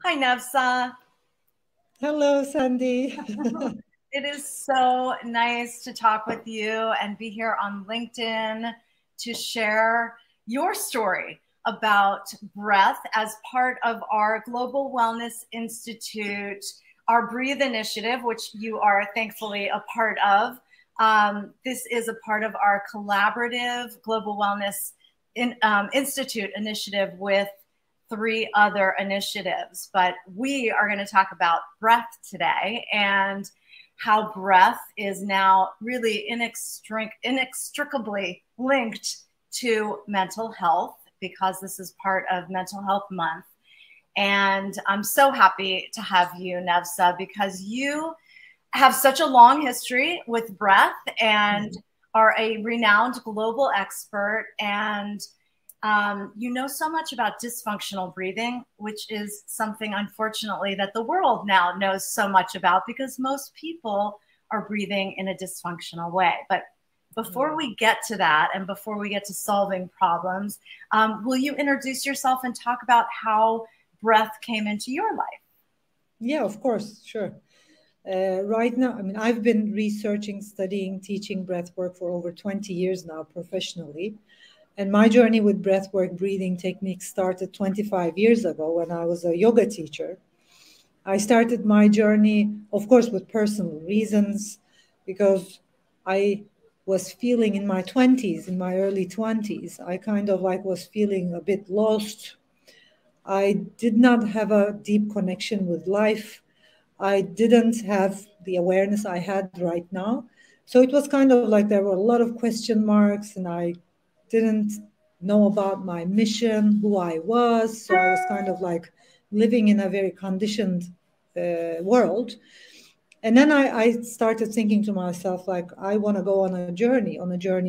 Hi, Nevşah. Hello, Sandy. It is so nice to talk with you and be here on LinkedIn to share your story about breath as part of our Global Wellness Institute, our Breathe initiative, which you are thankfully a part of. This is a part of our collaborative Global Wellness Institute initiative with 3 other initiatives. But we are going to talk about breath today and how breath is now really inextricably linked to mental health, because this is part of Mental Health Month. And I'm so happy to have you, Nevşah, because you have such a long history with breath and are a renowned global expert, and you know so much about dysfunctional breathing, which is something, unfortunately, that the world now knows so much about, because most people are breathing in a dysfunctional way. But before we get to that, and before we get to solving problems, will you introduce yourself and talk about how breath came into your life? Yeah, of course, sure. Right now, I mean, I've been researching, studying, teaching breath work for over 20 years now professionally. And my journey with breathwork breathing techniques started 25 years ago when I was a yoga teacher. I started my journey, of course, with personal reasons, because I was feeling in my 20s, in my early 20s, I kind of like was feeling a bit lost. I did not have a deep connection with life. I didn't have the awareness I had right now. So it was kind of like there were a lot of question marks, and I didn't know about my mission, who I was. So I was kind of like living in a very conditioned world. And then I started thinking to myself, like, I want to go on a journey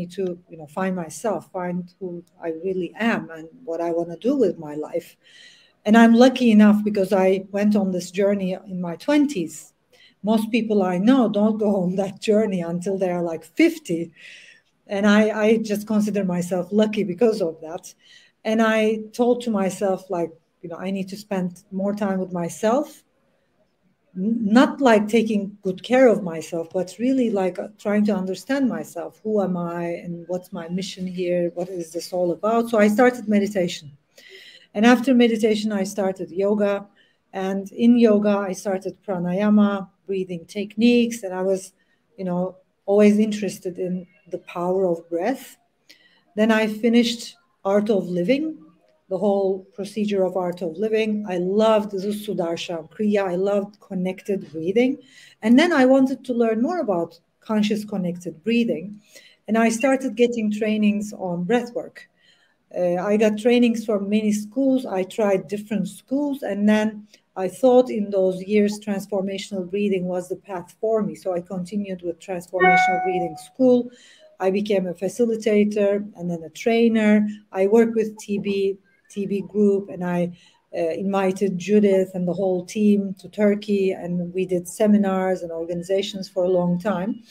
to, find myself, find who I really am and what I want to do with my life. And I'm lucky enough because I went on this journey in my 20s. Most people I know don't go on that journey until they're like 50. And I just consider myself lucky because of that. And I told to myself, like, I need to spend more time with myself, not like taking good care of myself, but really like trying to understand myself. Who am I and what's my mission here? What is this all about? So I started meditation. And after meditation, I started yoga. And in yoga, I started pranayama, breathing techniques. And I was, always interested in the power of breath. Then I finished Art of Living, the whole procedure of Art of Living. I loved Sudarshan Kriya. I loved connected breathing. And then I wanted to learn more about conscious connected breathing. And I started getting trainings on breathwork. I got trainings from many schools. I tried different schools. And then I thought in those years, transformational breathing was the path for me. So I continued with transformational breathing school. I became a facilitator and then a trainer. I worked with TB group, and I invited Judith and the whole team to Turkey, and we did seminars and organizations for a long time.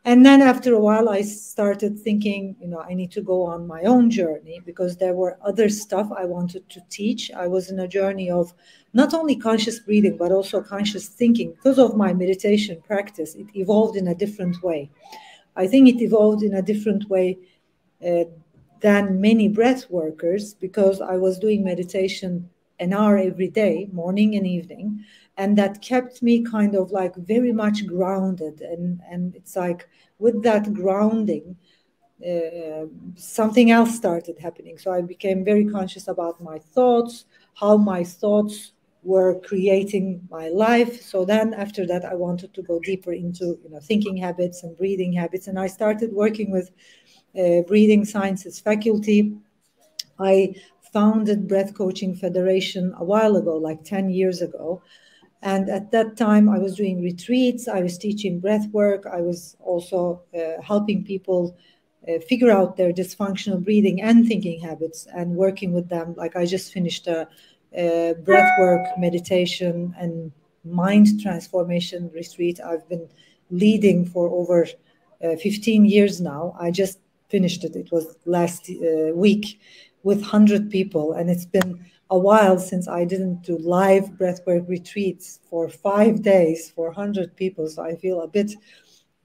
And then after a while, I started thinking, I need to go on my own journey, because there were other stuff I wanted to teach. I was in a journey of not only conscious breathing, but also conscious thinking. Because of my meditation practice, it evolved in a different way. I think it evolved in a different way than many breath workers, because I was doing meditation an hour every day, morning and evening. And that kept me kind of like very much grounded. And it's like with that grounding, something else started happening. So I became very conscious about my thoughts, how my thoughts were creating my life. So then after that, I wanted to go deeper into thinking habits and breathing habits. And I started working with Breathing Sciences faculty. I founded Breath Coaching Federation a while ago, like 10 years ago. And at that time, I was doing retreats. I was teaching breath work. I was also helping people figure out their dysfunctional breathing and thinking habits and working with them. Like I just finished a breath work, meditation, and mind transformation retreat I've been leading for over 15 years now. I just finished it. It was last week. with 100 people. And it's been a while since I didn't do live breathwork retreats for 5 days for 100 people. So I feel a bit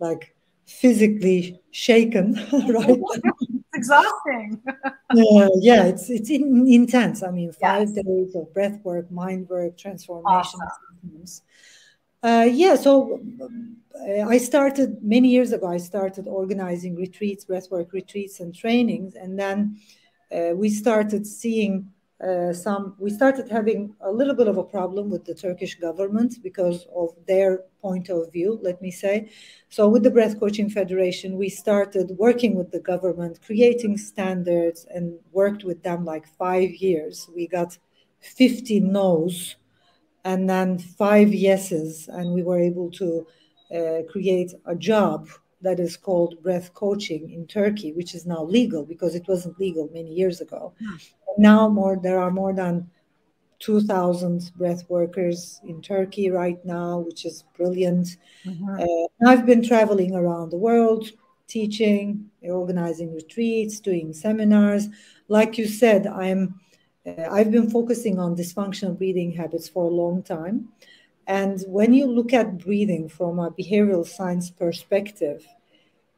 like physically shaken right now. It's exhausting. Yeah, it's intense. I mean, 5 Yes. days of breath work, mind work, transformation. Awesome. Yeah, so I started many years ago. I started organizing retreats, breathwork retreats, and trainings, and then we started seeing we started having a little bit of a problem with the Turkish government because of their point of view, let me say. So with the Breath Coaching Federation, we started working with the government, creating standards, and worked with them like 5 years. We got 50 no's and then 5 yeses, and we were able to create a job that is called breath coaching in Turkey, which is now legal because it wasn't legal many years ago. Now there are more than 2,000 breath workers in Turkey right now, which is brilliant. I've been traveling around the world, teaching, organizing retreats, doing seminars. Like you said, I've been focusing on dysfunctional breathing habits for a long time. And when you look at breathing from a behavioral science perspective,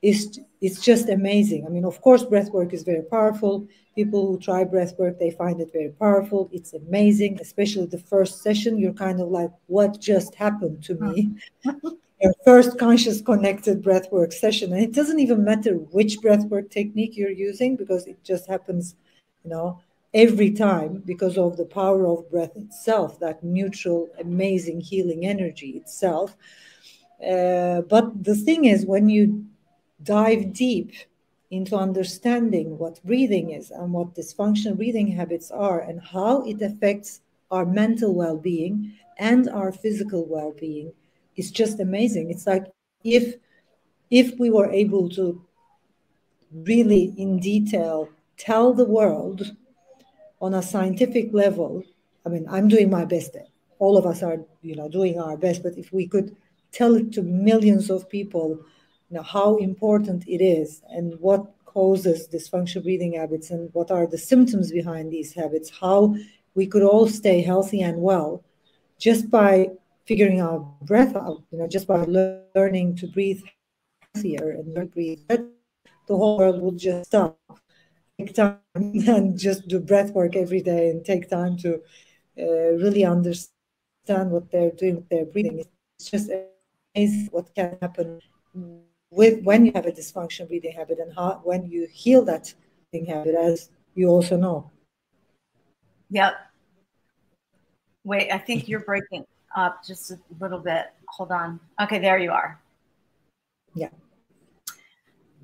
it's just amazing. I mean, of course, breath work is very powerful. People who try breath work, they find it very powerful. It's amazing, especially the first session. You're kind of like, what just happened to me? Your first conscious connected breathwork session. And it doesn't even matter which breathwork technique you're using because it just happens, every time because of the power of breath itself, that neutral, amazing healing energy itself. But the thing is, when you dive deep into understanding what breathing is and what dysfunctional breathing habits are and how it affects our mental well-being and our physical well-being, it's just amazing. It's like if we were able to really in detail tell the world on a scientific level, I mean, I'm doing my best. All of us are, doing our best. But if we could tell it to millions of people, how important it is and what causes dysfunctional breathing habits and what are the symptoms behind these habits, how we could all stay healthy and well just by figuring our breath out, just by learning to breathe healthier and learn to breathe better, the whole world will just stop. Take time and just do breath work every day and take time to really understand what they're doing with their breathing. It's just amazing what can happen with when you have a dysfunctional breathing habit and how when you heal that breathing habit, as you also know. Yep. Wait, I think you're breaking up just a little bit. Hold on. Okay, there you are. Yeah.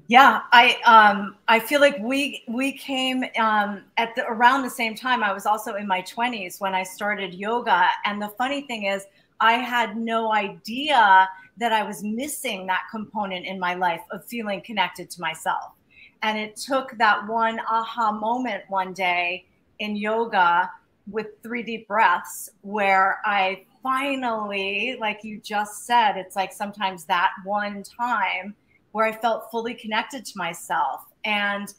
Yeah, I feel like we came at around the same time. I was also in my 20s when I started yoga, and the funny thing is, I had no idea that I was missing that component in my life of feeling connected to myself. And it took that one aha moment one day in yoga with 3 deep breaths where I finally, like you just said, it's like sometimes that one time where I felt fully connected to myself. And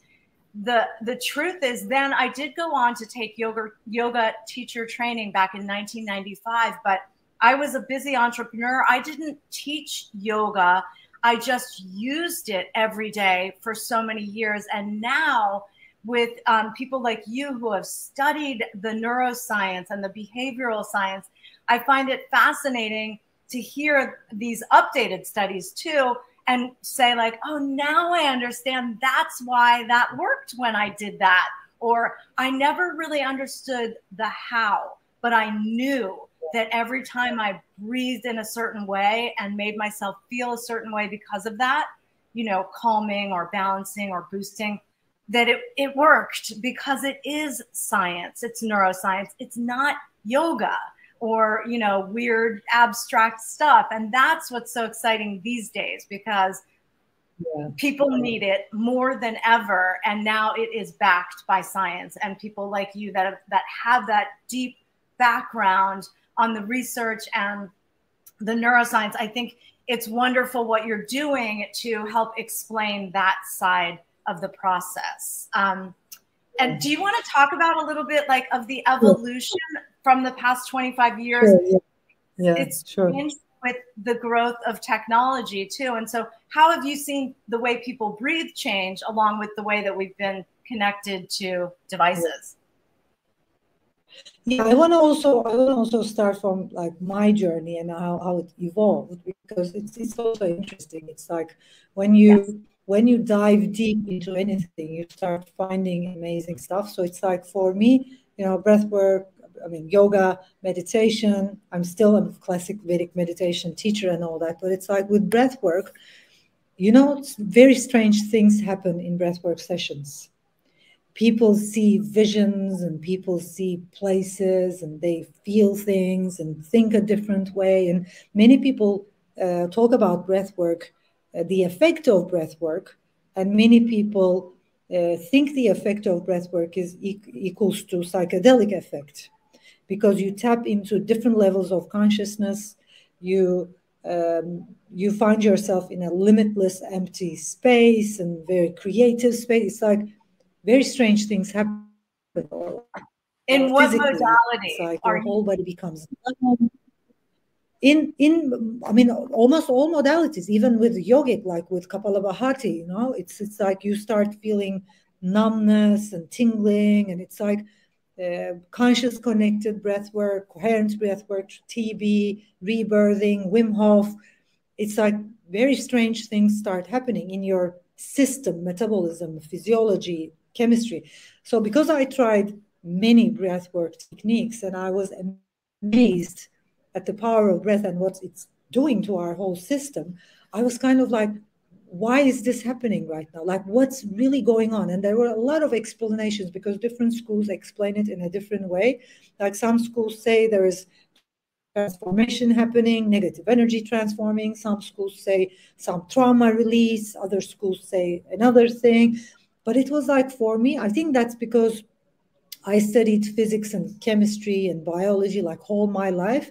the truth is, then I did go on to take yoga teacher training back in 1995, but I was a busy entrepreneur. I didn't teach yoga. I just used it every day for so many years. And now with people like you who have studied the neuroscience and the behavioral science, I find it fascinating to hear these updated studies too, and say like, oh, now I understand that's why that worked when I did that. Or I never really understood the how, but I knew that every time I breathed in a certain way and made myself feel a certain way because of that, calming or balancing or boosting, that it worked because it is science. It's neuroscience. It's not yoga or, weird abstract stuff. And that's what's so exciting these days, because people need it more than ever. And now it is backed by science and people like you that have that deep background on the research and the neuroscience. I think it's wonderful what you're doing to help explain that side of the process. And do you want to talk about a little bit like of the evolution from the past 25 years? Sure, yeah. It's sure. changed with the growth of technology too. And so how have you seen the way people breathe change along with the way that we've been connected to devices? Yeah, I want to also start from like my journey and how it evolved, because it's also interesting. It's like when you dive deep into anything, you start finding amazing stuff. So it's like for me, breath work, I mean, yoga, meditation. I'm still a classic Vedic meditation teacher and all that, but it's like with breath work, very strange things happen in breathwork sessions. People see visions and people see places and they feel things and think a different way. And many people talk about breathwork, the effect of breathwork, and many people think the effect of breathwork is equals to psychedelic effect, because you tap into different levels of consciousness. You find yourself in a limitless empty space and very creative space. It's like very strange things happen. In what Physically, modality it's like are your whole body becomes I mean, almost all modalities, even with yogic, like with Kapalabhati, it's like you start feeling numbness and tingling, and it's like conscious connected breath work, coherent breath work, TB, rebirthing, Wim Hof. It's like very strange things start happening in your system, metabolism, physiology, chemistry. So because I tried many breathwork techniques and I was amazed at the power of breath and what it's doing to our whole system, I was kind of like, why is this happening right now? Like, what's really going on? And there were a lot of explanations because different schools explain it in a different way. Like some schools say there is transformation happening, negative energy transforming. Some schools say some trauma release. Other schools say another thing. But it was like, for me, I think that's because I studied physics and chemistry and biology like all my life.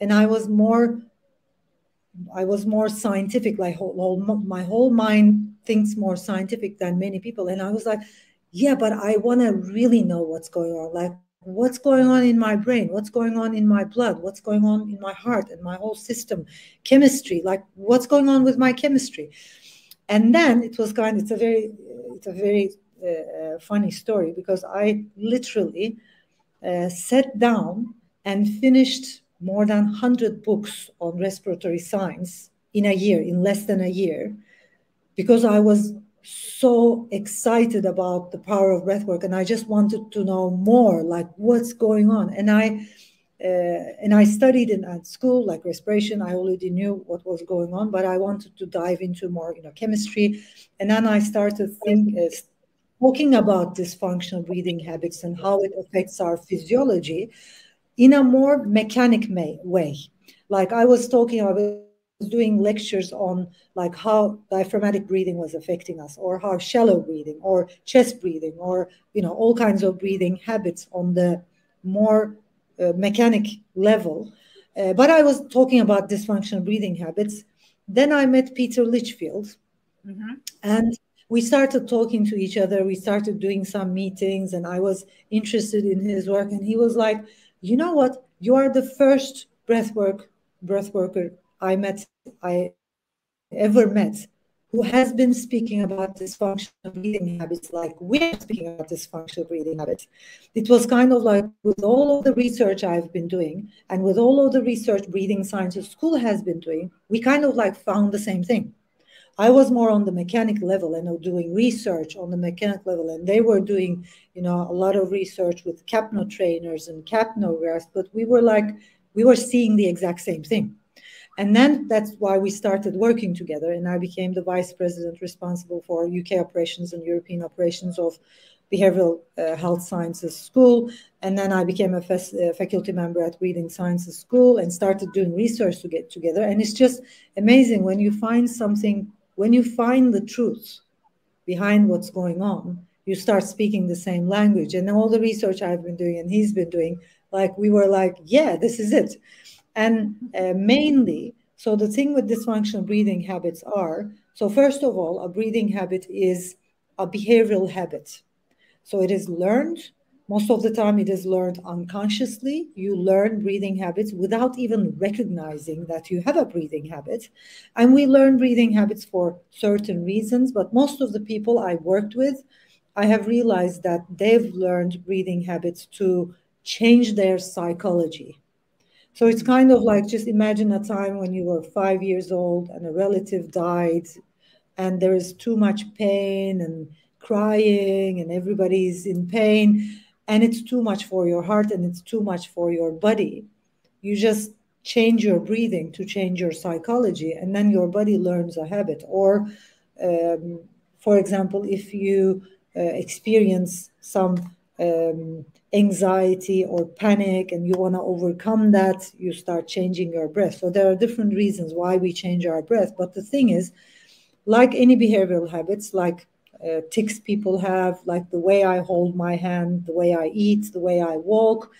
And I was more scientific, like my whole mind thinks more scientific than many people. And I was like, yeah, but I want to really know what's going on. Like, what's going on in my brain? What's going on in my blood? What's going on in my heart and my whole system? Chemistry, like what's going on with my chemistry? And then it's a very funny story, because I literally sat down and finished more than 100 books on respiratory science in a year, in less than a year, because I was so excited about the power of breathwork and I just wanted to know more, like what's going on. And I studied at school, like respiration. I already knew what was going on, but I wanted to dive into more, chemistry. And then I started talking about dysfunctional breathing habits and how it affects our physiology in a more mechanic way. Like I was doing lectures on like how diaphragmatic breathing was affecting us, or how shallow breathing or chest breathing, or all kinds of breathing habits on the more mechanic level. But I was talking about dysfunctional breathing habits. Then I met Peter Litchfield, and we started talking to each other. We started doing some meetings, and I was interested in his work. And he was like, you know what? You are the first breath worker I ever met who has been speaking about dysfunctional breathing habits like we're speaking about dysfunctional breathing habits. It was kind of like, with all of the research I've been doing and with all of the research Breathing Sciences School has been doing, we kind of like found the same thing. I was more on the mechanic level and doing research on the mechanic level, and they were doing, a lot of research with capno trainers and capnographs, but we were seeing the exact same thing. And then that's why we started working together, and I became the vice president responsible for UK operations and European operations of Behavioral Health Sciences School. And then I became a faculty member at Breathing Sciences School and started doing research to get together. And it's just amazing when you find something, when you find the truth behind what's going on, you start speaking the same language. And all the research I've been doing and he's been doing, like we were like, yeah, this is it. And mainly, so the thing with dysfunctional breathing habits are, so first of all, a breathing habit is a behavioral habit. So it is learned. Most of the time it is learned unconsciously. You learn breathing habits without even recognizing that you have a breathing habit. And we learn breathing habits for certain reasons, but most of the people I worked with, I have realized that they've learned breathing habits to change their psychology. So it's kind of like, just imagine a time when you were 5 years old and a relative died, and there is too much pain and crying, and everybody's in pain, and it's too much for your heart and it's too much for your body. You just change your breathing to change your psychology, and then your body learns a habit. Or, for example, if you experience some anxiety or panic and you want to overcome that, you start changing your breath. So there are different reasons why we change our breath. But the thing is, like any behavioral habits, like tics people have, like the way I hold my hand, the way I eat, the way I walk,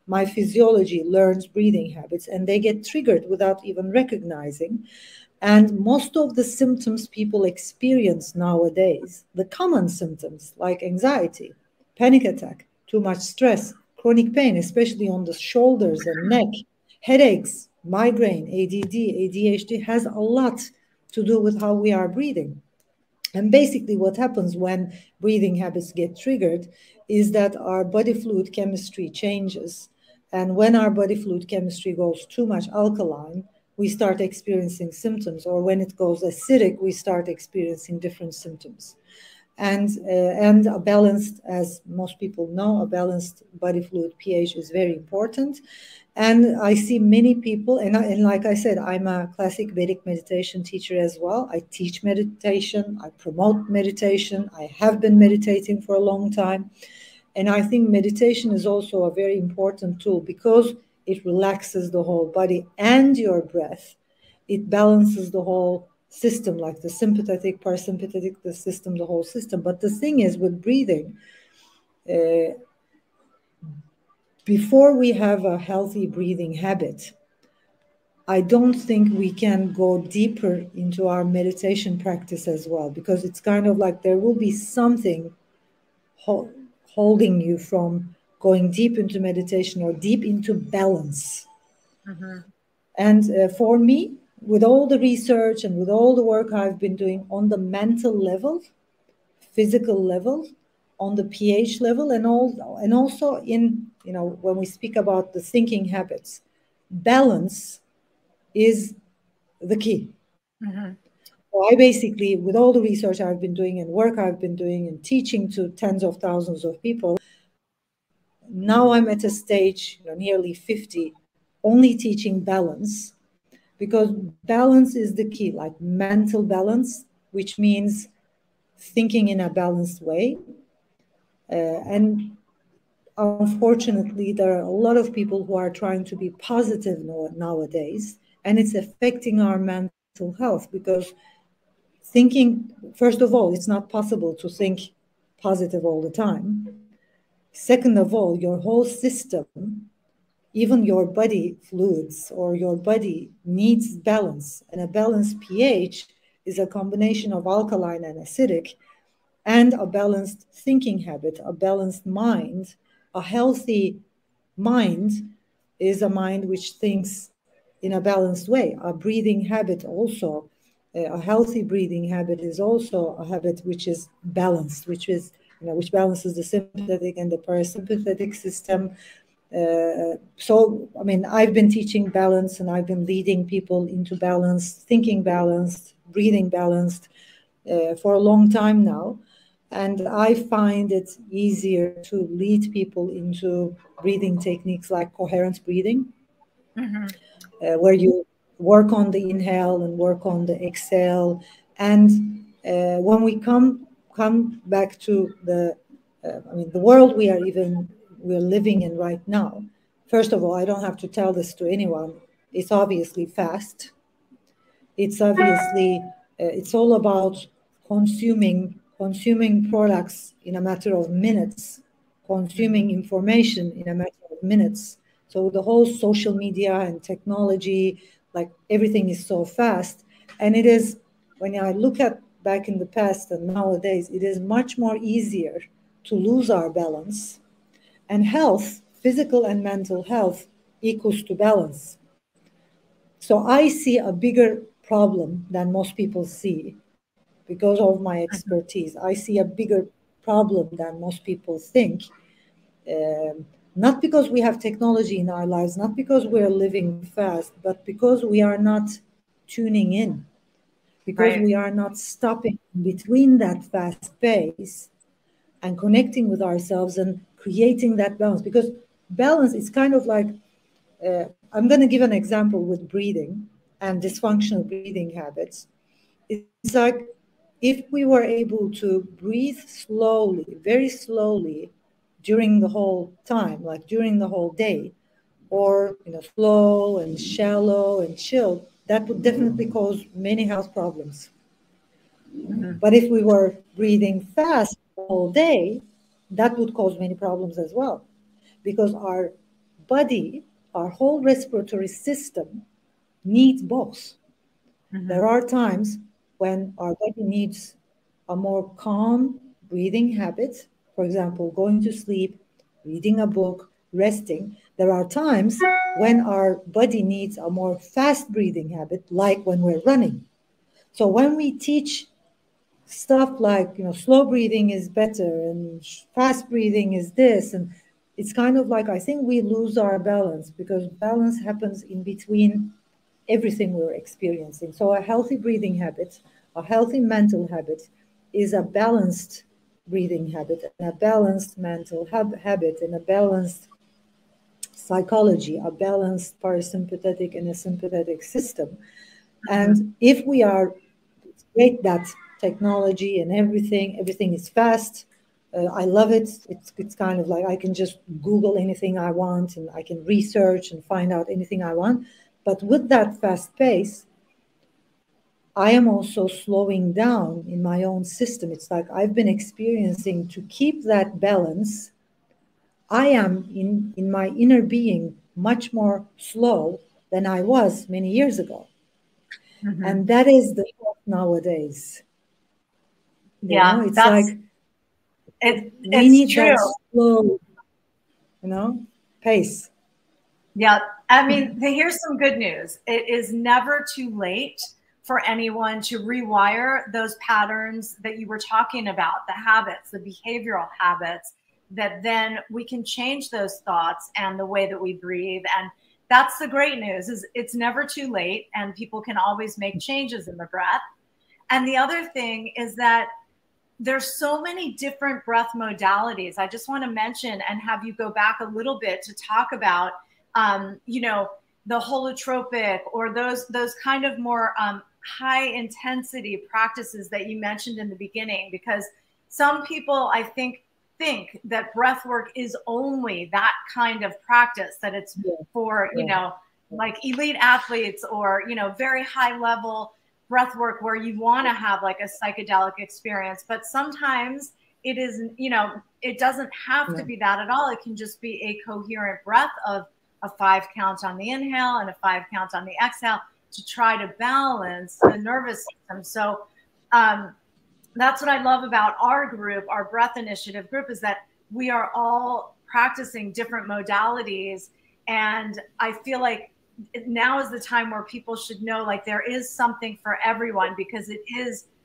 my physiology learns breathing habits, and they get triggered without even recognizing. And most of the symptoms people experience nowadays, the common symptoms like anxiety, panic attack, too much stress, chronic pain, especially on the shoulders and neck, headaches, migraine, ADD, ADHD, has a lot to do with how we are breathing. And basically what happens when breathing habits get triggered is that our body fluid chemistry changes. And when our body fluid chemistry goes too much alkaline, we start experiencing symptoms. Or when it goes acidic, we start experiencing different symptoms. And a balanced, as most people know, a balanced body fluid pH is very important. And I see many people, and like I said, I'm a classic Vedic meditation teacher as well. I teach meditation, I promote meditation, I have been meditating for a long time. And I think meditation is also a very important tool because it relaxes the whole body and your breath. It balances the whole system, like the sympathetic, parasympathetic, the system, the whole system. But the thing is with breathing, before we have a healthy breathing habit, I don't think we can go deeper into our meditation practice as well, because it's kind of like there will be something holding you from going deep into meditation or deep into balance. Mm-hmm. And for me, with all the research and with all the work I've been doing on the mental level, physical level, on the pH level, and also in, when we speak about the thinking habits, balance is the key. Mm-hmm. So I basically, with all the research I've been doing and work I've been doing and teaching to tens of thousands of people, now I'm at a stage, nearly 50, only teaching balance, because balance is the key, like mental balance, which means thinking in a balanced way. And unfortunately, there are a lot of people who are trying to be positive nowadays, and it's affecting our mental health, because thinking, first of all, it's not possible to think positive all the time. Second of all, your whole system, even your body fluids or your body, needs balance. And a balanced pH is a combination of alkaline and acidic, and a balanced thinking habit, a balanced mind. A healthy mind is a mind which thinks in a balanced way. A breathing habit also, a healthy breathing habit is also a habit which is balanced, which balances the sympathetic and the parasympathetic system. So, I've been teaching balance, and I've been leading people into balance, thinking balanced, breathing balanced for a long time now. And I find it easier to lead people into breathing techniques like coherent breathing, mm-hmm. Where you work on the inhale and work on the exhale. And when we come back to the world we're living in right now, first of all, I don't have to tell this to anyone. It's obviously fast. It's obviously, it's all about consuming products in a matter of minutes, consuming information in a matter of minutes. So the whole social media and technology, like everything is so fast. And it is, when I look at back in the past and nowadays, it is much more easier to lose our balance. And health, physical and mental health, equals to balance. So I see a bigger problem than most people see because of my expertise. I see a bigger problem than most people think. Not because we have technology in our lives, not because we're living fast, but because we are not tuning in, because we are not stopping between that fast pace and connecting with ourselves and creating that balance. Because balance is kind of like, I'm going to give an example with breathing and dysfunctional breathing habits. It's like if we were able to breathe slowly, very slowly during the whole time, like during the whole day, or slow and shallow and chill, that would definitely cause many health problems. But if we were breathing fast all day, that would cause many problems as well, because our body, our whole respiratory system needs both. There are times when our body needs a more calm breathing habit, for example, going to sleep, reading a book, resting. There are times when our body needs a more fast breathing habit, like when we're running. So when we teach stuff like, slow breathing is better and fast breathing is this, and it's kind of like, I think we lose our balance, because balance happens in between everything we're experiencing. So a healthy breathing habit, a healthy mental habit, is a balanced breathing habit, and a balanced mental habit, and a balanced psychology, a balanced parasympathetic and a sympathetic system. And if we are great that technology and everything is fast, I love it. It's kind of like I can just Google anything I want, and I can research and find out anything I want. But with that fast pace, I am also slowing down in my own system. It's like I've been experiencing, to keep that balance, I am in my inner being much more slow than I was many years ago. And that is the thought nowadays. It's like we need true. That slow, pace. Yeah, I mean, here's some good news. It is never too late for anyone to rewire those patterns that you were talking about, the habits, the behavioral habits, that then we can change those thoughts and the way that we breathe. And that's the great news, is it's never too late, and people can always make changes in the breath. And the other thing is that there's so many different breath modalities. I just want to mention and have you go back a little bit to talk about the holotropic, or those kind of more high intensity practices that you mentioned in the beginning, because some people, I think that breath work is only that kind of practice, that it's for, like elite athletes, or, very high level breath work where you want to have like a psychedelic experience. But sometimes it isn't, it doesn't have to be that at all. It can just be a coherent breath of a 5 count on the inhale and a 5 count on the exhale, to try to balance the nervous system. So that's what I love about our group, our breath initiative group, is that we are all practicing different modalities. And I feel like now is the time where people should know, like, there is something for everyone, because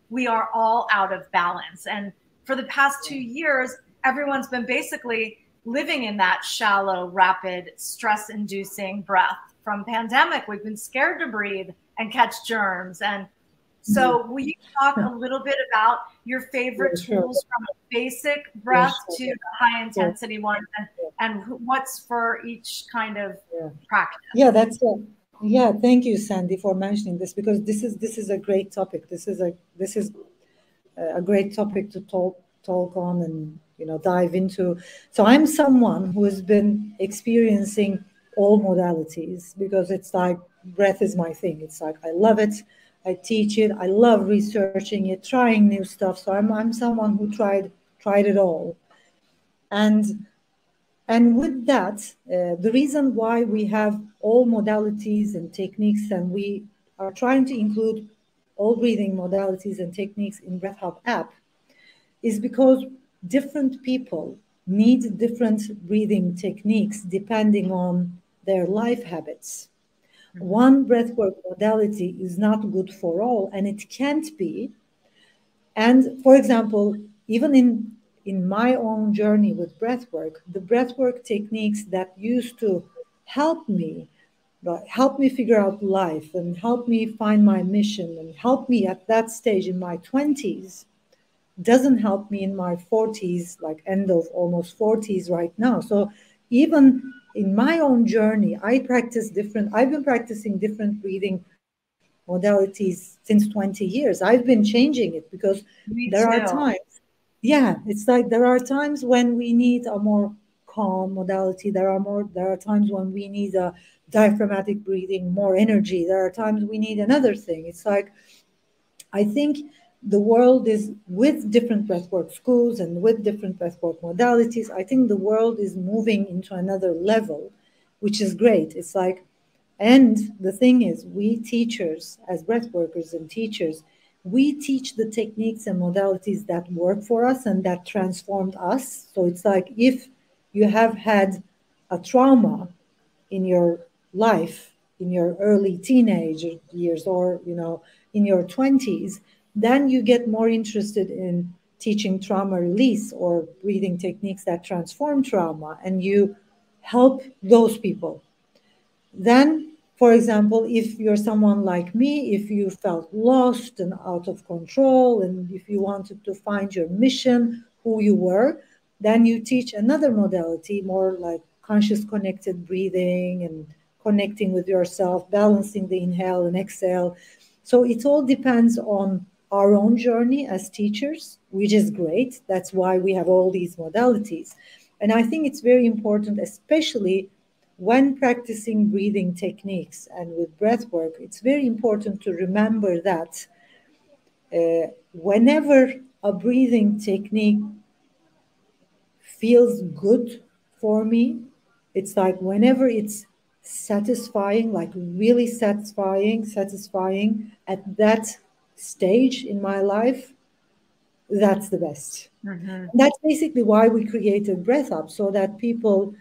we are all out of balance. And for the past 2 years, everyone's been basically living in that shallow, rapid, stress-inducing breath. From pandemic, we've been scared to breathe and catch germs. And so will you talk a little bit about your favorite tools, from a basic breath to the high intensity one, and what's for each kind of practice? Yeah, that's it. Yeah, thank you, Sandy, for mentioning this, because this is a great topic. This is a great topic to talk on and dive into. So I'm someone who has been experiencing all modalities, because it's like breath is my thing. It's like I love it. I teach it. I love researching it, trying new stuff. So I'm someone who tried it all. And with that, the reason why we have all modalities and techniques, and we are trying to include all breathing modalities and techniques in Breath Hub app, is because different people need different breathing techniques depending on their life habits. One breathwork modality is not good for all, and it can't be. And for example, even in my own journey with breathwork, the breathwork techniques that used to help me, help me figure out life and help me find my mission and help me at that stage in my 20s, doesn't help me in my 40s, like end of almost 40s right now. So even in my own journey, I've been practicing different breathing modalities since 20 years. I've been changing it because Me there are too. times, yeah, it's like there are times when we need a more calm modality. There are times when we need a diaphragmatic breathing, more energy. There are times we need another thing. It's like, I think the world is, with different breathwork schools and with different breathwork modalities, I think the world is moving into another level, which is great. It's like, and the thing is, we teachers, as breathworkers and teachers, we teach the techniques and modalities that work for us and that transformed us. So it's like, if you have had a trauma in your life, in your early teenage years, or in your 20s, then you get more interested in teaching trauma release or breathing techniques that transform trauma, and you help those people. Then, for example, if you're someone like me, if you felt lost and out of control, and if you wanted to find your mission, who you were, then you teach another modality, more like conscious connected breathing and connecting with yourself, balancing the inhale and exhale. So it all depends on our own journey as teachers, which is great. That's why we have all these modalities. And I think it's very important, especially when practicing breathing techniques and with breath work, it's very important to remember that whenever a breathing technique feels good for me, it's like whenever it's satisfying, like really satisfying at that stage in my life, that's the best. Mm-hmm. That's basically why we created Breath Up, so that people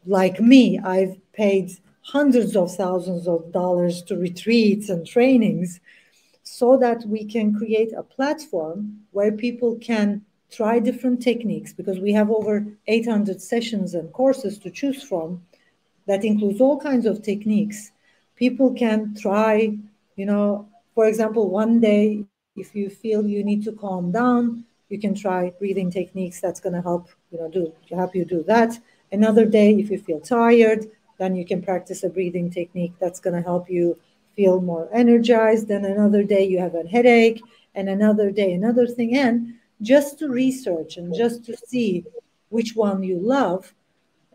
like me, I've paid hundreds of thousands of dollars to retreats and trainings so that we can create a platform where people can try different techniques, because we have over 800 sessions and courses to choose from that includes all kinds of techniques. People can try, for example, one day, if you feel you need to calm down, you can try breathing techniques that's going to help you do that. Another day, if you feel tired, then you can practice a breathing technique that's going to help you feel more energized. Then another day you have a headache, and another day another thing. And just to research and just to see which one you love,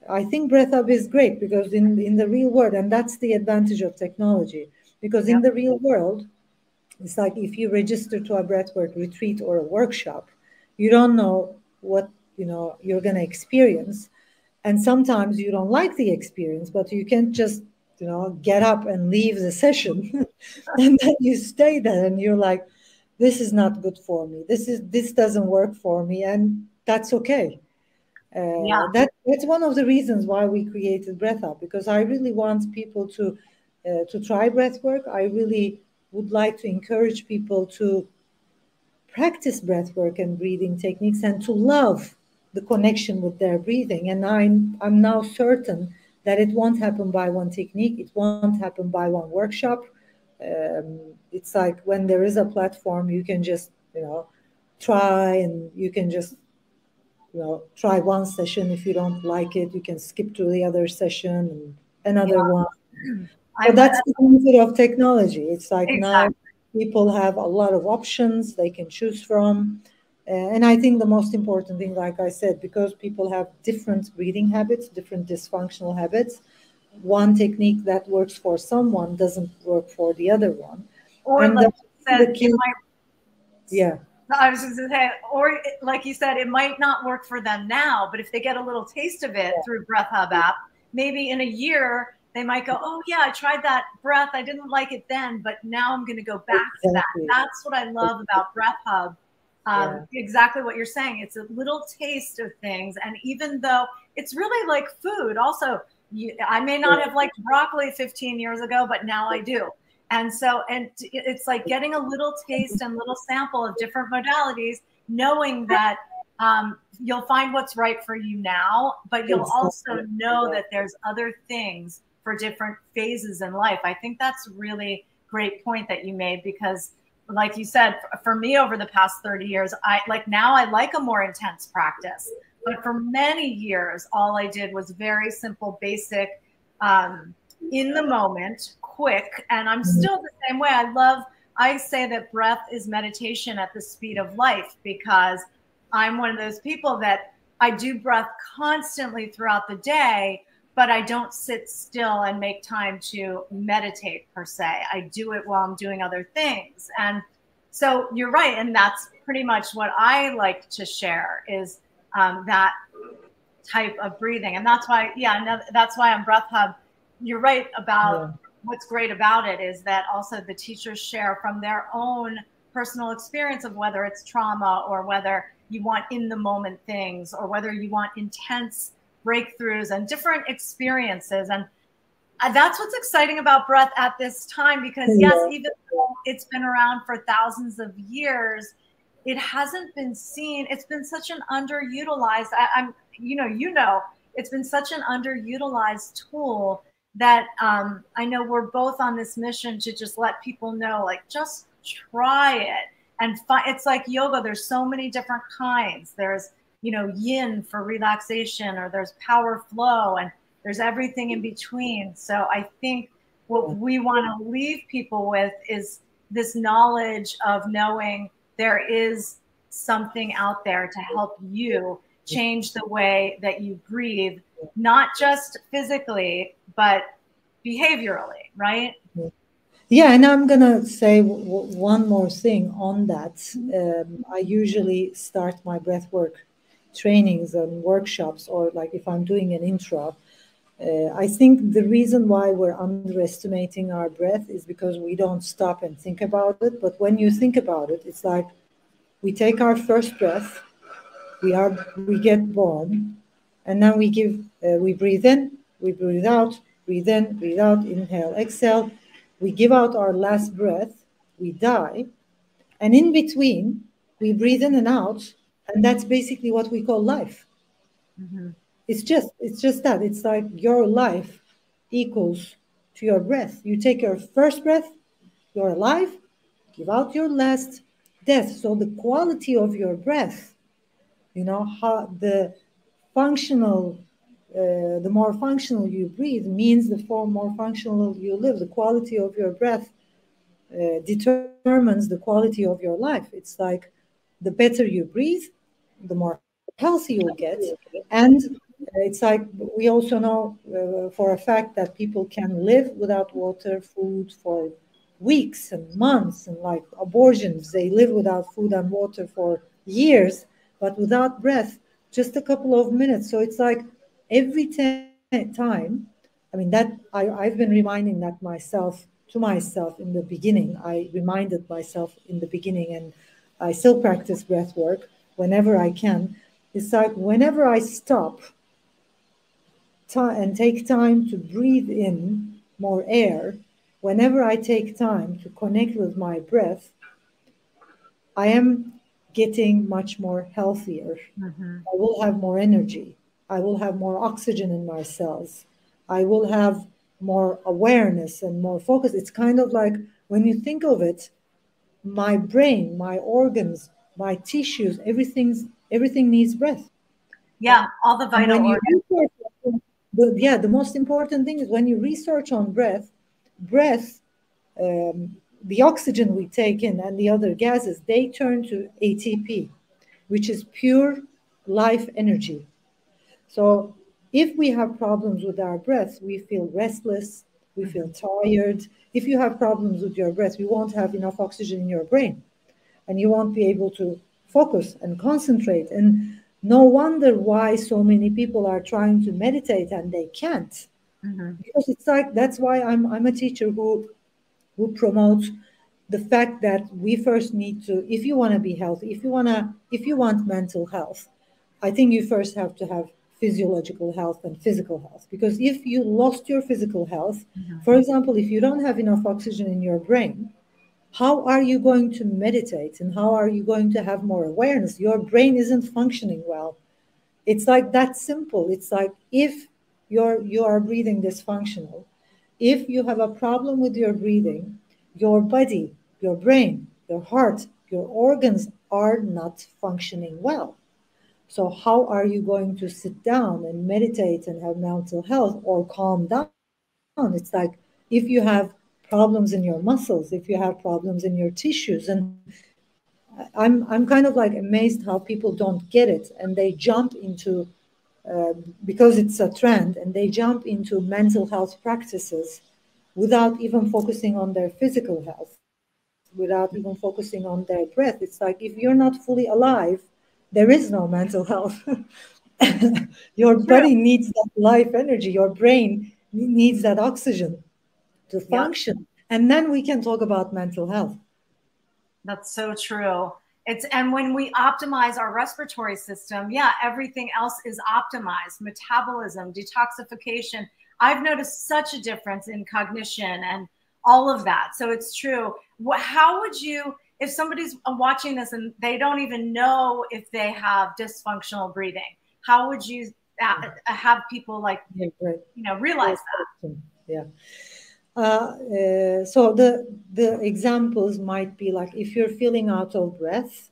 I think Breath Up is great, because in the real world, and that's the advantage of technology, because in Yep. the real world, it's like if you register to a breathwork retreat or a workshop, you don't know what you're going to experience, and sometimes you don't like the experience, but you can't just get up and leave the session, and then you stay there and you're like, this is not good for me. This doesn't work for me, and that's okay. Yeah. That's one of the reasons why we created Breath Up, because I really want people to try breath work. I really would like to encourage people to practice breath work and breathing techniques and to love the connection with their breathing. And I'm now certain that it won't happen by one technique. It won't happen by one workshop. It's like when there is a platform, you can just try, and you can just try one session. If you don't like it, you can skip to the other session and another one. So that's the benefit of technology. It's like now Exactly. people have a lot of options they can choose from. And I think the most important thing, like I said, because people have different breathing habits, different dysfunctional habits, one technique that works for someone doesn't work for the other one. Or And like you said, the key, yeah. I was just going to say, or like you said, it might not work for them now, but if they get a little taste of it through Breath Hub app, maybe in a year they might go, oh yeah, I tried that breath. I didn't like it then, but now I'm going to go back to that. Exactly. That's what I love about Breath Hub, Exactly what you're saying. It's a little taste of things. And even though it's really like food, also, I may not have liked broccoli 15 years ago, but now I do. And so, and it's like getting a little taste and little sample of different modalities, knowing that you'll find what's right for you now, but you'll also know that there's other things for different phases in life. I think that's really great point that you made, because like you said, for me over the past 30 years, I like a more intense practice. But for many years, all I did was very simple, basic, in the moment, quick. And I'm still the same way. I say that breath is meditation at the speed of life, because I'm one of those people that I do breath constantly throughout the day, but I don't sit still and make time to meditate per se. I do it while I'm doing other things. And so you're right. And that's pretty much what I like to share is that type of breathing. And that's why, that's why on Breath Hub, you're right about what's great about it is that also the teachers share from their own personal experience of whether it's trauma or whether you want in the moment things or whether you want intense breakthroughs and different experiences. And that's what's exciting about breath at this time, because yes, even though it's been around for thousands of years, it hasn't been seen. It's been such an underutilized, it's been such an underutilized tool that I know we're both on this mission to just let people know, like, just try it. And it's like yoga. There's so many different kinds. There's, yin for relaxation, or there's power flow, and there's everything in between. So I think what we want to leave people with is this knowledge of knowing there is something out there to help you change the way that you breathe, not just physically, but behaviorally, right? Yeah, and I'm going to say one more thing on that. I usually start my breathwork trainings and workshops, or like if I'm doing an intro, I think the reason why we're underestimating our breath is because we don't stop and think about it. But when you think about it, it's like we take our first breath, we get born, and then we breathe in, we breathe out, breathe in, breathe out, inhale, exhale. We give out our last breath, we die, and in between, we breathe in and out, and that's basically what we call life. Mm-hmm. It's just that. It's like your life equals to your breath. You take your first breath, you're alive, give out your last, death. So the quality of your breath, how the more functional you breathe means the more functional you live. The quality of your breath determines the quality of your life. It's like the better you breathe, the more healthy you'll get. And it's like we also know for a fact that people can live without water, food for weeks and months, and like abortions, they live without food and water for years, but without breath, just a couple of minutes. So it's like every time, I mean, that I've been reminding that to myself in the beginning. I reminded myself in the beginning, and I still practice breath work whenever I can. It's like whenever I stop and take time to breathe in more air, whenever I take time to connect with my breath, I am getting much more healthier. Mm-hmm. I will have more energy. I will have more oxygen in my cells. I will have more awareness and more focus. It's kind of like, when you think of it, my brain, my organs, my tissues, everything needs breath. Yeah, all the vital organs. The most important thing is when you research on breath, the oxygen we take in and the other gases, they turn to ATP, which is pure life energy. So if we have problems with our breath, we feel restless, we feel tired. If you have problems with your breath, you won't have enough oxygen in your brain, and you won't be able to focus and concentrate. And no wonder why so many people are trying to meditate and they can't. Mm-hmm. Because it's like, that's why I'm a teacher who promotes the fact that we first need to, if you want to be healthy, if you want mental health, I think you first have to have physiological health and physical health. Because if you lost your physical health, for example, if you don't have enough oxygen in your brain, how are you going to meditate and how are you going to have more awareness? Your brain isn't functioning well. It's like that simple. It's like if you are breathing dysfunctional, if you have a problem with your breathing, your body, your brain, your heart, your organs are not functioning well. So how are you going to sit down and meditate and have mental health or calm down? It's like if you have problems in your muscles, if you have problems in your tissues, and I'm kind of like amazed how people don't get it and they jump into because it's a trend and they jump into mental health practices without even focusing on their physical health, without even focusing on their breath. It's like if you're not fully alive, there is no mental health. Your body needs that life energy. Your brain needs that oxygen to function. Yep. And then we can talk about mental health. That's so true. And when we optimize our respiratory system, yeah, everything else is optimized. Metabolism, detoxification. I've noticed such a difference in cognition and all of that. So it's true. How would you, if somebody's watching this and they don't even know if they have dysfunctional breathing, how would you have people like, realize that? Yeah. So the examples might be like if you're feeling out of breath,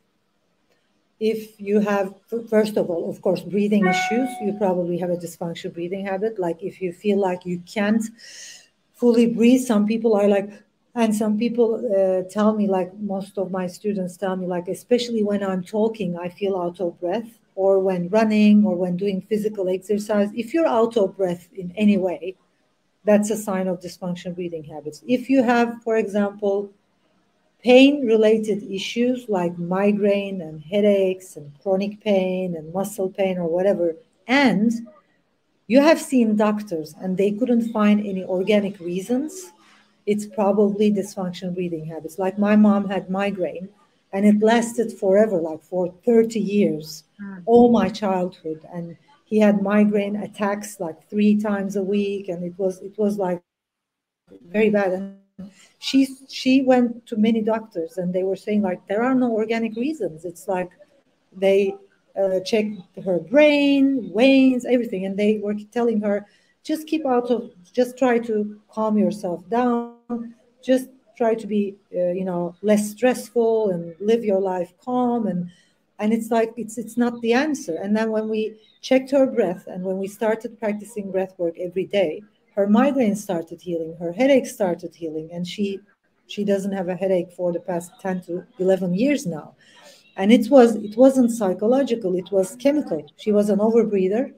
if you have, first of all, of course, breathing issues, you probably have a dysfunctional breathing habit. Like if you feel like you can't fully breathe, some people are like, and some people tell me, like most of my students tell me, like especially when I'm talking, I feel out of breath, or when running or when doing physical exercise. If you're out of breath in any way, that's a sign of dysfunctional breathing habits. If you have, for example, pain-related issues like migraine and headaches and chronic pain and muscle pain or whatever, and you have seen doctors and they couldn't find any organic reasons, it's probably dysfunctional breathing habits. Like my mom had migraine and it lasted forever, like for 30 years, all my childhood. And he had migraine attacks like 3 times a week, and it was like very bad. And she went to many doctors, and they were saying like there are no organic reasons. It's like they checked her brain, veins, everything, and they were telling her just try to calm yourself down, just try to be less stressful and live your life calm. And it's like it's not the answer. And then when we checked her breath and when we started practicing breath work every day, her migraine started healing, her headache started healing, and she doesn't have a headache for the past 10 to 11 years now. And it wasn't psychological, it was chemical. She was an overbreather.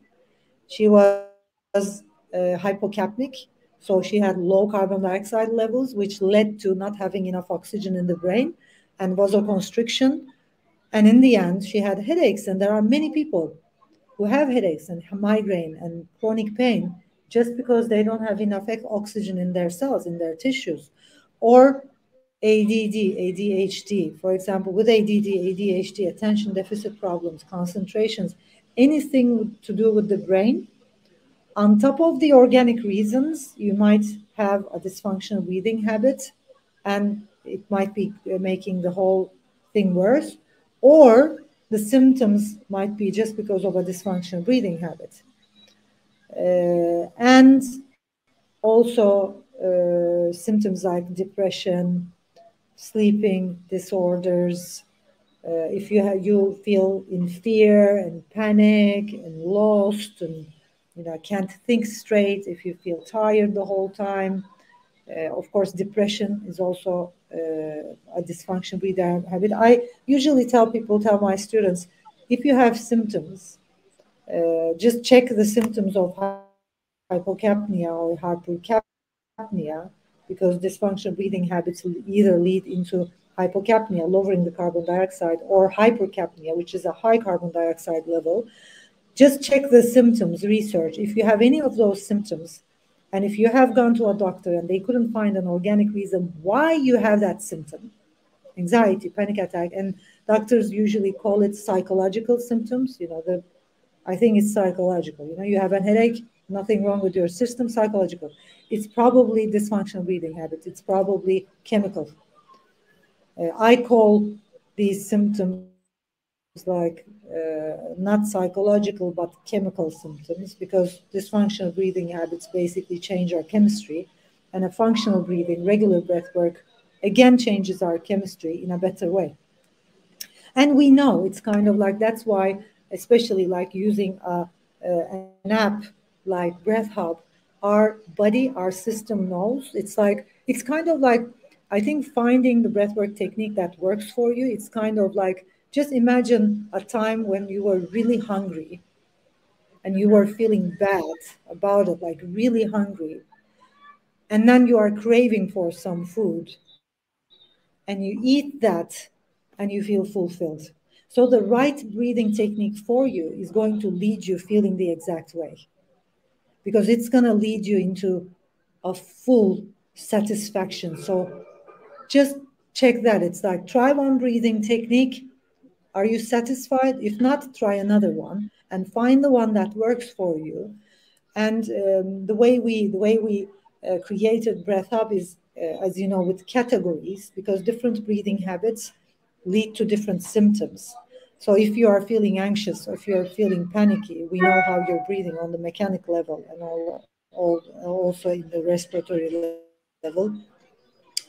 She was hypocapnic, so she had low carbon dioxide levels, which led to not having enough oxygen in the brain and vasoconstriction. And in the end, she had headaches. And there are many people who have headaches and migraine and chronic pain just because they don't have enough oxygen in their cells, in their tissues. Or ADD, ADHD, for example, with ADD, ADHD, attention deficit problems, concentrations, anything to do with the brain. On top of the organic reasons, you might have a dysfunctional breathing habit, and it might be making the whole thing worse, or the symptoms might be just because of a dysfunctional breathing habit. And also symptoms like depression, sleeping disorders. If you feel in fear and panic and lost and can't think straight, if you feel tired the whole time. Of course, depression is also a dysfunctional breathing habit. I usually tell my students, if you have symptoms, just check the symptoms of hypocapnia or hypercapnia, because dysfunctional breathing habits will either lead into hypocapnia, lowering the carbon dioxide, or hypercapnia, which is a high carbon dioxide level. Just check the symptoms, research. If you have any of those symptoms, And if you have gone to a doctor and they couldn't find an organic reason why you have that symptom, anxiety, panic attack, and doctors usually call it psychological symptoms, I think it's psychological. You have a headache, nothing wrong with your system, psychological. It's probably dysfunctional breathing habits. It's probably chemical. I call these symptoms like not psychological, but chemical symptoms, because dysfunctional breathing habits basically change our chemistry, and a functional breathing, regular breath work, again changes our chemistry in a better way. And we know it's kind of like, that's why, especially like using an app like Breath Hub, our body, our system knows. It's kind of like, I think finding the breathwork technique that works for you, it's kind of like, just imagine a time when you were really hungry and you were feeling bad about it, like really hungry. And then you are craving for some food and you eat that and you feel fulfilled. So the right breathing technique for you is going to lead you feeling the exact way, because it's going to lead you into a full satisfaction. So just check that. It's like, try one breathing technique. Are you satisfied? If not, try another one and find the one that works for you. And the way we created Breath Hub is, as you know, with categories, because different breathing habits lead to different symptoms. So if you are feeling anxious or if you're feeling panicky, we know how you're breathing on the mechanic level and also in the respiratory level.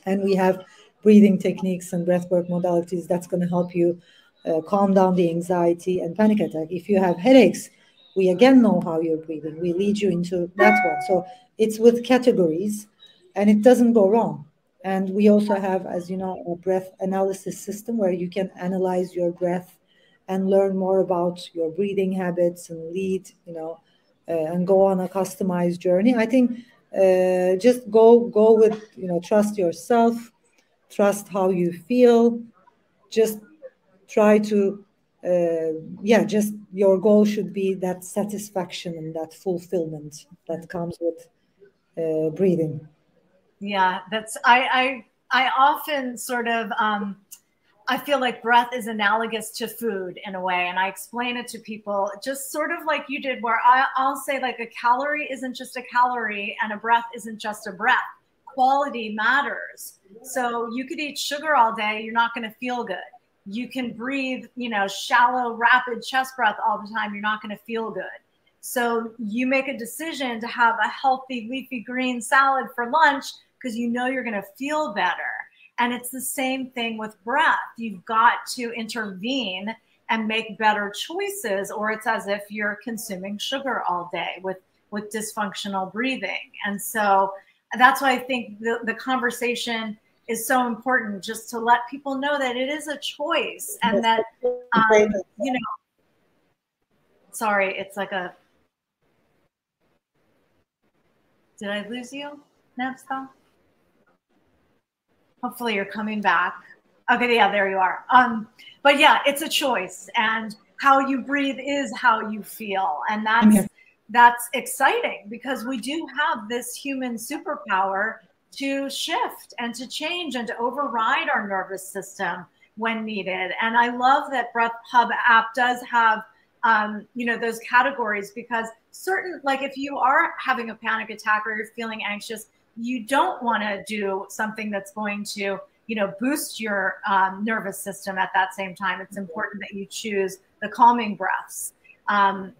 And we have breathing techniques and breathwork modalities that's going to help you calm down the anxiety and panic attack. If you have headaches, we again know how you're breathing. We lead you into that one. So it's with categories and it doesn't go wrong. And we also have, as you know, a breath analysis system where you can analyze your breath and learn more about your breathing habits and lead, and go on a customized journey. I think just go with, trust yourself, trust how you feel, just try to, just your goal should be that satisfaction and that fulfillment that comes with breathing. Yeah, I often sort of, I feel like breath is analogous to food in a way. And I explain it to people just sort of like you did, where I'll say like a calorie isn't just a calorie and a breath isn't just a breath. Quality matters. So you could eat sugar all day, you're not going to feel good. You can breathe, shallow, rapid chest breath all the time, you're not going to feel good. So you make a decision to have a healthy leafy green salad for lunch because you know you're going to feel better. And it's the same thing with breath. You've got to intervene and make better choices, or it's as if you're consuming sugar all day with dysfunctional breathing. And so that's why I think the conversation is so important, just to let people know that it is a choice and that, sorry, it's like a, did I lose you, Nevşah? Hopefully you're coming back. Okay, yeah, there you are. But yeah, it's a choice, and how you breathe is how you feel. And that's exciting, because we do have this human superpower to shift and to change and to override our nervous system when needed. And I love that Breath Hub app does have, those categories, because like if you are having a panic attack or you're feeling anxious, you don't want to do something that's going to, boost your nervous system at that same time. It's important that you choose the calming breaths.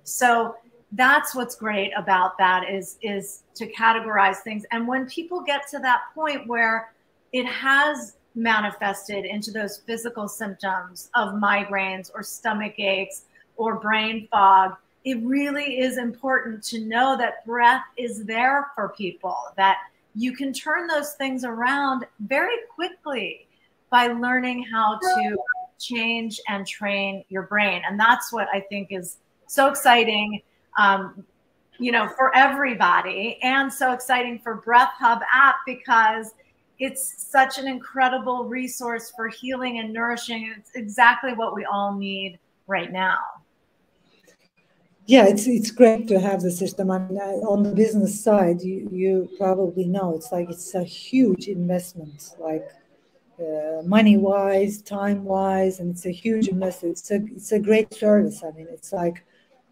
So that's what's great about that is to categorize things. And when people get to that point where it has manifested into those physical symptoms of migraines or stomach aches or brain fog, it really is important to know that breath is there for people, that you can turn those things around very quickly by learning how to change and train your brain. And that's what I think is so exciting, for everybody, and so exciting for Breath Hub app, because it's such an incredible resource for healing and nourishing. It's exactly what we all need right now. Yeah, it's great to have the system. I mean, on the business side, you probably know it's a huge investment, like money wise, time wise, and it's a huge investment. It's a great service. I mean, it's like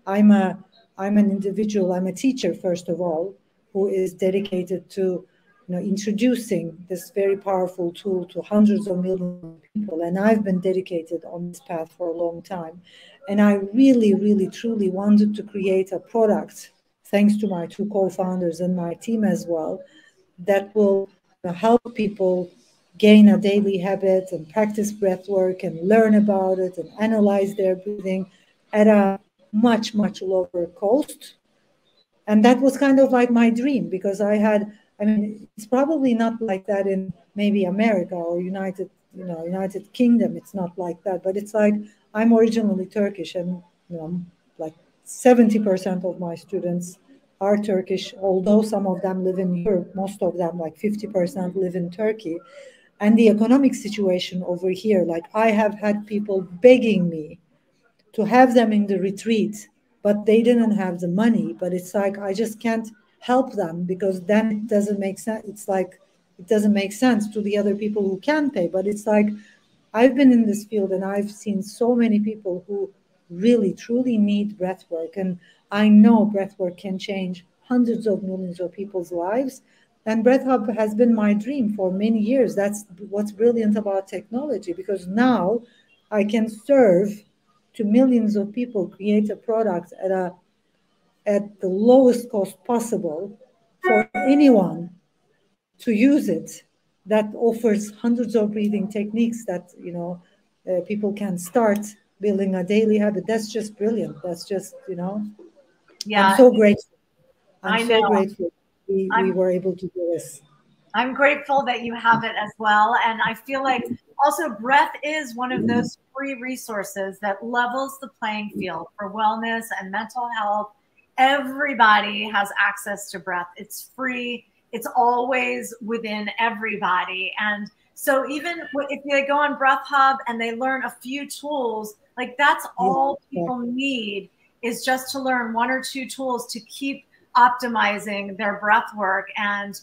I'm a I'm an individual. I'm a teacher first of all, who is dedicated to introducing this very powerful tool to hundreds of millions of people, and I've been dedicated on this path for a long time. And I really, really, truly wanted to create a product, thanks to my two co-founders and my team as well, that will help people gain a daily habit and practice breath work and learn about it and analyze their breathing at a much, much lower cost. And that was kind of like my dream, because I mean, it's probably not like that in maybe America or United Kingdom. It's not like that, but it's like I'm originally Turkish, and like 70% of my students are Turkish, although some of them live in Europe. Most of them, like 50%, live in Turkey. And the economic situation over here, like I have had people begging me to have them in the retreat, but they didn't have the money. But it's like I just can't help them, because then it doesn't make sense. It's like it doesn't make sense to the other people who can pay. But it's like I've been in this field and I've seen so many people who really truly need breath work, and I know breath work can change hundreds of millions of people's lives. And Breath Hub has been my dream for many years. That's what's brilliant about technology, because now I can serve to millions of people, create a product at the lowest cost possible for anyone to use it, that offers hundreds of breathing techniques that people can start building a daily habit. That's just brilliant. That's just Yeah, I'm so grateful. I I'm so know. grateful we were able to do this. I'm grateful that you have it as well. And I feel like also breath is one of those free resources that levels the playing field for wellness and mental health. Everybody has access to breath. It's free. It's always within everybody. And so even if they go on Breath Hub and they learn a few tools, like that's all people need, is just to learn one or two tools to keep optimizing their breath work and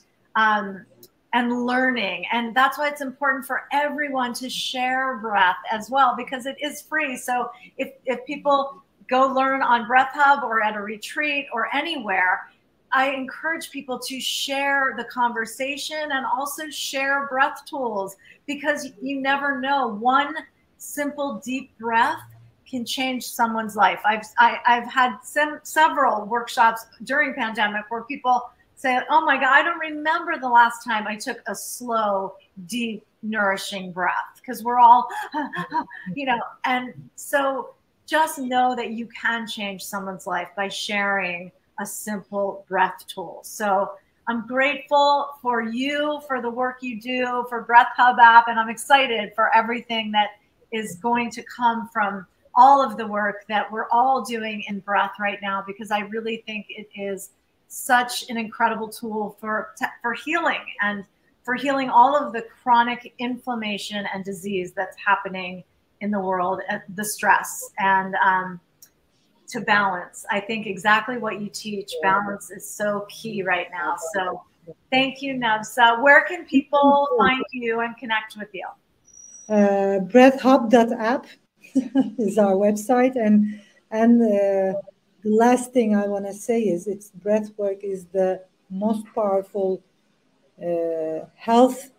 learning. And that's why it's important for everyone to share breath as well, because it is free. So if people go learn on Breath Hub or at a retreat or anywhere, I encourage people to share the conversation and also share breath tools, because you never know. One simple deep breath can change someone's life. I've had several workshops during pandemic where people say, oh my God, I don't remember the last time I took a slow, deep, nourishing breath, because we're all, and so just know that you can change someone's life by sharing a simple breath tool. So I'm grateful for you, for the work you do, for Breath Hub app, and I'm excited for everything that is going to come from all of the work that we're all doing in breath right now, because I really think it is such an incredible tool for healing, and for healing all of the chronic inflammation and disease that's happening in the world, the stress, and to balance. I think exactly what you teach, balance, is so key right now. So thank you, Nevşah. Where can people find you and connect with you? Breathhub.app is our website, and the last thing I want to say is breath work is the most powerful health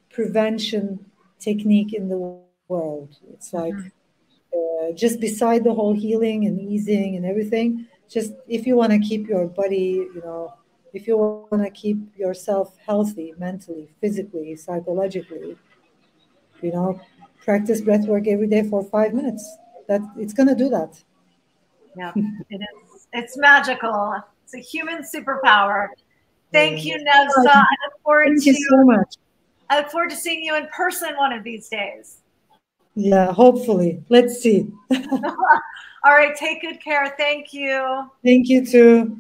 prevention technique in the world. It's like just beside the whole healing and easing and everything, just if you want to keep your body, if you want to keep yourself healthy mentally, physically, psychologically, practice breath work every day for 5 minutes. That it's going to do that. Yeah, it is. It's magical. It's a human superpower. Thank you, Nevşah. I look forward Thank you so much. I look forward to seeing you in person one of these days. Yeah, hopefully. Let's see. All right, take good care. Thank you. Thank you too.